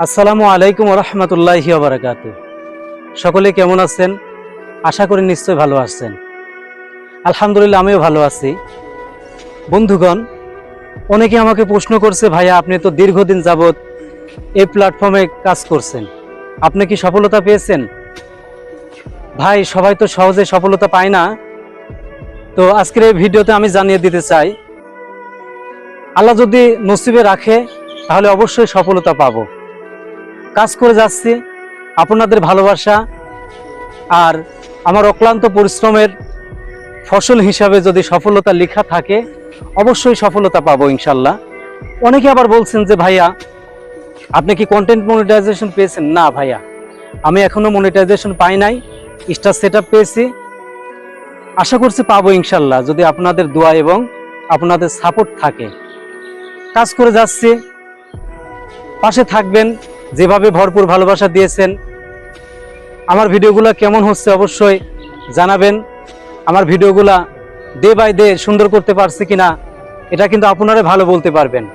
আসসালামু আলাইকুম রহমতুল্লাহি বারাকাতু। সকলে কেমন আছেন? আশা করি নিশ্চয় ভালো আছেন। আলহামদুলিল্লাহ, আমিও ভালো আছি। বন্ধুগণ, অনেকে আমাকে প্রশ্ন করছে, ভাইয়া আপনি তো দীর্ঘদিন যাবৎ এই প্ল্যাটফর্মে কাজ করছেন, আপনি কি সফলতা পেয়েছেন? ভাই, সবাই তো সহজে সফলতা পায় না। তো আজকের এই ভিডিওতে আমি জানিয়ে দিতে চাই, আল্লাহ যদি নসিবে রাখে তাহলে অবশ্যই সফলতা পাবো। কাজ করে যাচ্ছি, আপনাদের ভালোবাসা আর আমার অক্লান্ত পরিশ্রমের ফসল হিসাবে যদি সফলতা লেখা থাকে, অবশ্যই সফলতা পাবো ইনশাল্লাহ। অনেকে আবার বলছেন যে ভাইয়া আপনি কি কন্টেন্ট মনিটাইজেশন পেয়েছেন? না ভাইয়া, আমি এখনো মনিটাইজেশন পাই নাই, স্টার সেটআপ পেয়েছি। আশা করছি পাবো ইনশাল্লাহ, যদি আপনাদের দোয়া এবং আপনাদের সাপোর্ট থাকে। কাজ করে যাচ্ছি, পাশে থাকবেন। যেভাবে ভরপুর ভালোবাসা দিয়েছেন, আমার ভিডিওগুলো কেমন হচ্ছে অবশ্যই জানাবেন। আমার ভিডিওগুলা ডে বাই ডে সুন্দর করতে পারছি কিনা এটা কিন্তু আপনারা ভালো বলতে পারবেন।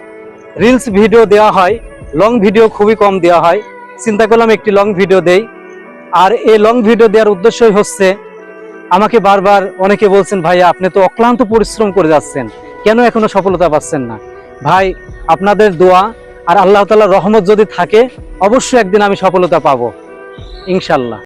রিলস ভিডিও দেওয়া হয়, লং ভিডিও খুবই কম দেওয়া হয়। চিন্তা করলাম একটি লং ভিডিও দেই। আর এই লং ভিডিও দেওয়ার উদ্দেশ্যই হচ্ছে, আমাকে বারবার অনেকে বলছেন, ভাইয়া আপনি তো অক্লান্ত পরিশ্রম করে যাচ্ছেন, কেন এখনো সফলতা পাচ্ছেন না? ভাই, আপনাদের দোয়া আর আল্লাহ তাআলার রহমত যদি থাকে, অবশ্যই একদিন আমি সফলতা পাবো ইনশাল্লাহ।